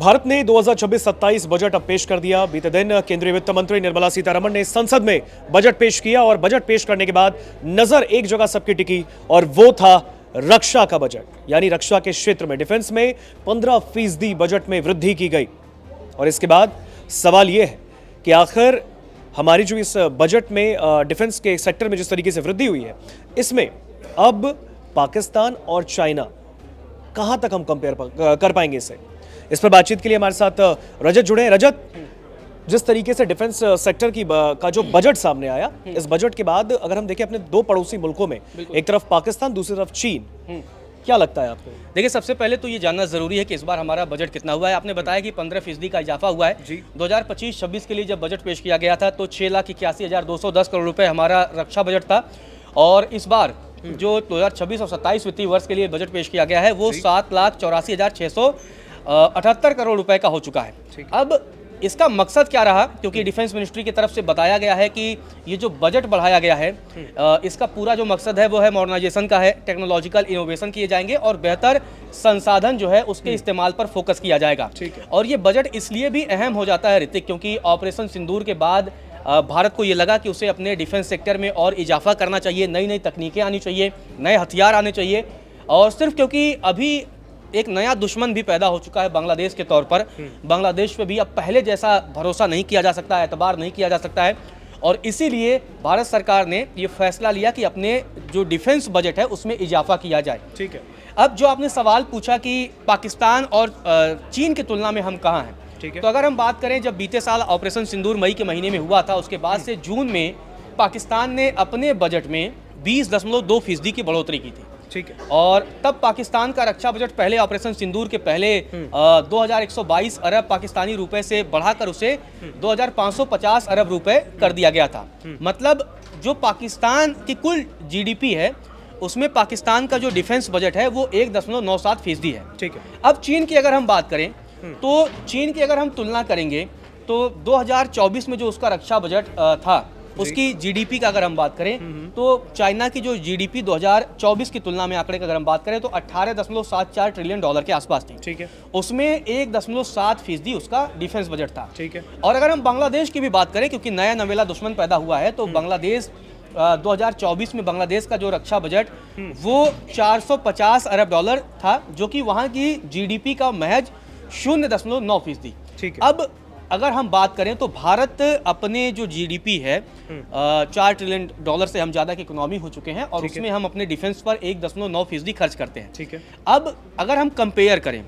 भारत ने 2026-27 बजट अब पेश कर दिया। बीते दिन केंद्रीय वित्त मंत्री निर्मला सीतारमण ने संसद में बजट पेश किया और बजट पेश करने के बाद नजर एक जगह सबकी टिकी और वो था रक्षा का बजट। यानी रक्षा के क्षेत्र में, डिफेंस में 15% बजट में वृद्धि की गई। और इसके बाद सवाल यह है कि आखिर हमारी जो इस बजट में डिफेंस के सेक्टर में जिस तरीके से वृद्धि हुई है, इसमें अब पाकिस्तान और चाइना कहां तक हम कंपेयर कर पाएंगे इसे। इस पर बातचीत के लिए हमारे साथ रजत जुड़े हैं। रजत, जिस तरीके से डिफेंस सेक्टर का जो बजट सामने आया, इस बजट के बाद अगर हम देखें अपने दो पड़ोसी मुल्कों में, एक तरफ पाकिस्तान, दूसरी तरफ चीन, क्या लगता है आपको? देखिए, सबसे पहले तो ये जानना जरूरी है कि इस बार हमारा बजट कितना हुआ है। आपने बताया कि 15% का इजाफा हुआ है। 2025-26 के लिए जब बजट पेश किया गया था तो 6,81,210 करोड़ रुपए हमारा रक्षा बजट था। और इस बार जो 2026 और 27 वित्तीय वर्ष के लिए बजट पेश किया गया है वो 7,84,678 करोड़ रुपए का हो चुका है। अब इसका मकसद क्या रहा, क्योंकि डिफेंस मिनिस्ट्री की तरफ से बताया गया है कि ये जो बजट बढ़ाया गया है, इसका पूरा जो मकसद है वो है मॉडर्नाइजेशन का है, टेक्नोलॉजिकल इनोवेशन किए जाएंगे और बेहतर संसाधन जो है उसके इस्तेमाल पर फोकस किया जाएगा। और ये बजट इसलिए भी अहम हो जाता है ऋतिक, क्योंकि ऑपरेशन सिंदूर के बाद भारत को ये लगा कि उसे अपने डिफेंस सेक्टर में और इजाफा करना चाहिए, नई नई तकनीकें आनी चाहिए, नए हथियार आने चाहिए। और सिर्फ क्योंकि अभी एक नया दुश्मन भी पैदा हो चुका है बांग्लादेश के तौर पर, बांग्लादेश पे भी अब पहले जैसा भरोसा नहीं किया जा सकता है, एतबार नहीं किया जा सकता है। और इसीलिए भारत सरकार ने ये फैसला लिया कि अपने जो डिफेंस बजट है उसमें इजाफा किया जाए। ठीक है। अब जो आपने सवाल पूछा कि पाकिस्तान और चीन की तुलना में हम कहाँ हैं, तो अगर हम बात करें, जब बीते साल ऑपरेशन सिंदूर मई के महीने में हुआ था, उसके बाद से जून में पाकिस्तान ने अपने बजट में 20.2% की बढ़ोतरी की थी। ठीक है। और तब पाकिस्तान का रक्षा बजट पहले ऑपरेशन सिंदूर के पहले 2122 अरब पाकिस्तानी रुपए से बढ़ाकर उसे 2550 अरब रुपए कर दिया गया था। मतलब जो पाकिस्तान की कुल जीडीपी है उसमें पाकिस्तान का जो डिफेंस बजट है वो 1.97% है। ठीक है। अब चीन की अगर हम बात करें तो चीन की अगर हम तुलना करेंगे तो 2024 में जो उसका रक्षा बजट था, उसकी जीडीपी का अगर हम बात करें तो चाइना की जो जीडीपी 2024 की तुलना में आंकड़े का अगर हम बात करें तो 18.74 ट्रिलियन डॉलर के आसपास थी। ठीक है। उसमें 1.7% उसका डिफेंस बजट था। ठीक है। और अगर हम बांग्लादेश की भी बात करें, क्योंकि नया नवेला दुश्मन पैदा हुआ है, तो बांग्लादेश 2024 में बांग्लादेश का जो रक्षा बजट वो 450 अरब डॉलर था, जो कि वहाँ की जीडीपी का महज 0.9%। ठीक है। अब अगर हम बात करें तो भारत अपने जो जीडीपी है 4 ट्रिलियन डॉलर से हम ज़्यादा की इकोनॉमी हो चुके हैं और उसमें हम अपने डिफेंस पर 1.9% खर्च करते हैं। ठीक है। अब अगर हम कंपेयर करें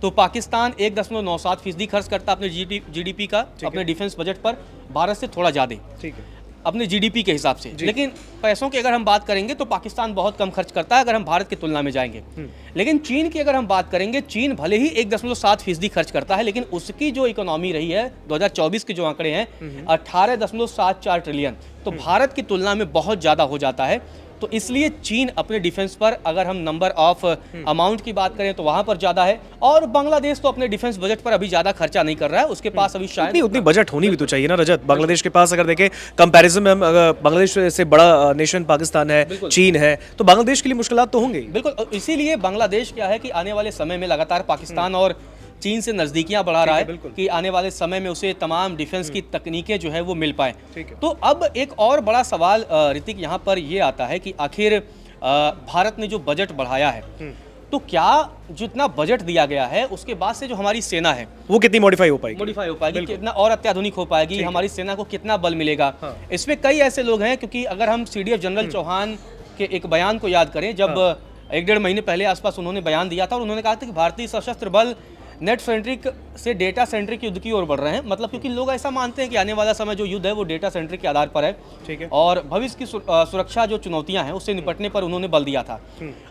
तो पाकिस्तान 1.97% खर्च करता है अपने जीडीपी का अपने डिफेंस बजट पर, भारत से थोड़ा ज़्यादा। ठीक है। अपने जीडीपी के हिसाब से। लेकिन पैसों की अगर हम बात करेंगे तो पाकिस्तान बहुत कम खर्च करता है अगर हम भारत की तुलना में जाएंगे। लेकिन चीन की अगर हम बात करेंगे, चीन भले ही 1.7% खर्च करता है, लेकिन उसकी जो इकोनॉमी रही है 2024 के जो आंकड़े हैं 18.74 ट्रिलियन, तो भारत की तुलना में बहुत ज़्यादा हो जाता है। तो इसलिए चीन अपने डिफेंस पर, अगर हम नंबर ऑफ अमाउंट की बात करें तो वहां पर ज्यादा है। और बांग्लादेश तो अपने डिफेंस बजट पर अभी ज्यादा खर्चा नहीं कर रहा है, उसके पास अभी शायद उतनी बजट होनी भी तो चाहिए ना रजत। बांग्लादेश के पास अगर देखें कंपैरिजन में, हम बांग्लादेश से बड़ा नेशन पाकिस्तान है, चीन है, तो बांग्लादेश के लिए मुश्किलात तो होंगी। बिल्कुल, इसीलिए बांग्लादेश क्या है कि आने वाले समय में लगातार पाकिस्तान और चीन से नज़दीकियां बढ़ा रहा है कि आने वाले समय में उसे तमाम डिफेंस की तकनीकें जो है वो मिल पाए। तो अब एक और बड़ा सवाल ऋतिक यहाँ पर ये आता है कि आखिर भारत ने जो बजट बढ़ाया है, तो क्या जितना बजट दिया गया है उसके बाद से जो हमारी सेना है वो कितनी मॉडिफाई हो पाएगी, कितना और अत्याधुनिक हो पाएगी, हमारी सेना को कितना बल मिलेगा। इसमें कई ऐसे लोग हैं, क्योंकि अगर हम सीडीएफ जनरल चौहान के एक बयान को याद करें, जब 1-1.5 महीने पहले आसपास उन्होंने बयान दिया था और उन्होंने कहा था कि भारतीय सशस्त्र बल नेट सेंट्रिक से डेटा सेंट्रिक युद्ध की ओर बढ़ रहे हैं। मतलब क्योंकि लोग ऐसा मानते हैं कि आने वाला समय जो युद्ध है वो डेटा सेंट्रिक के आधार पर है। ठीक है। और भविष्य की सुरक्षा जो चुनौतियां हैं उससे निपटने पर उन्होंने बल दिया था।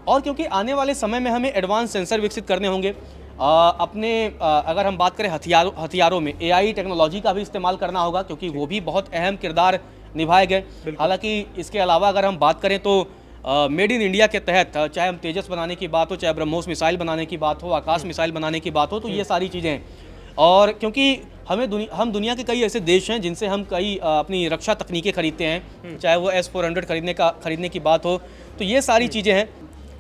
और क्योंकि आने वाले समय में हमें एडवांस सेंसर विकसित करने होंगे, अपने अगर हम बात करें हथियारों में एआई टेक्नोलॉजी का भी इस्तेमाल करना होगा, क्योंकि वो भी बहुत अहम किरदार निभाए गए। हालांकि इसके अलावा अगर हम बात करें तो मेड इन इंडिया के तहत, चाहे हम तेजस बनाने की बात हो, चाहे ब्रह्मोस मिसाइल बनाने की बात हो, आकाश मिसाइल बनाने की बात हो, तो ये सारी चीज़ें हैं। और क्योंकि हम दुनिया के कई ऐसे देश हैं जिनसे हम कई अपनी रक्षा तकनीकें खरीदते हैं, चाहे वो S-400 खरीदने की बात हो, तो ये सारी चीज़ें हैं।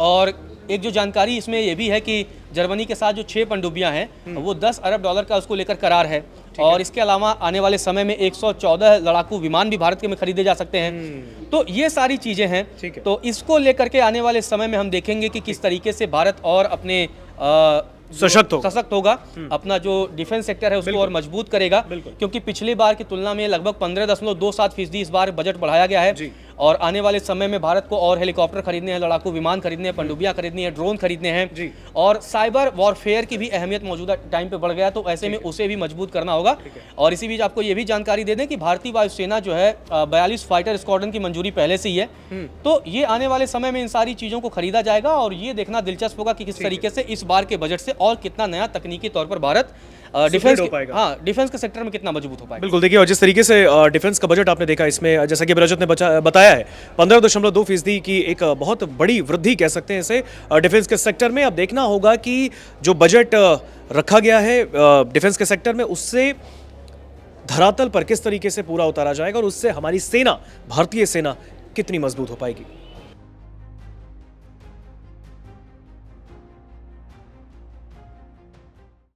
और एक जो जानकारी इसमें ये भी है कि जर्मनी के साथ जो 6 पनडुब्बियां हैं वो 10 अरब डॉलर का उसको लेकर करार है। और इसके अलावा आने वाले समय में 114 लड़ाकू विमान भी भारत के में खरीदे जा सकते हैं। तो ये सारी चीज़ें हैं। ठीक है। तो इसको लेकर के आने वाले समय में हम देखेंगे कि किस तरीके से भारत और अपने सशक्त होगा, अपना जो डिफेंस सेक्टर है उसको और मजबूत करेगा। क्योंकि पिछली बार की तुलना में लगभग 15.27% इस बार बजट बढ़ाया गया है। और आने वाले समय में भारत को और हेलीकॉप्टर खरीदने हैं, लड़ाकू विमान खरीदने हैं, पनडुब्बियां खरीदनी है, ड्रोन खरीदने हैं। और साइबर वॉरफेयर की भी अहमियत मौजूदा टाइम पे बढ़ गया, तो ऐसे में उसे भी मजबूत करना होगा। और इसी बीच आपको ये भी जानकारी दे दें कि भारतीय वायुसेना जो है 42 फाइटर स्क्वाड्रन की मंजूरी पहले से ही है। तो ये आने वाले समय में इन सारी चीज़ों को खरीदा जाएगा और ये देखना दिलचस्प होगा कि किस तरीके से इस बार के बजट से और कितना नया तकनीकी तौर पर भारत डिफेंस के सेक्टर में कितना मजबूत हो पाएगा। बिल्कुल, देखिए, और जिस तरीके से डिफेंस का बजट आपने देखा, इसमें जैसा कि रजत ने बताया है 15.2% की एक बहुत बड़ी वृद्धि कह सकते हैं इसे डिफेंस के सेक्टर में। अब देखना होगा कि जो बजट रखा गया है डिफेंस के सेक्टर में उससे धरातल पर किस तरीके से पूरा उतारा जाएगा और उससे हमारी सेना, भारतीय सेना कितनी मजबूत हो पाएगी।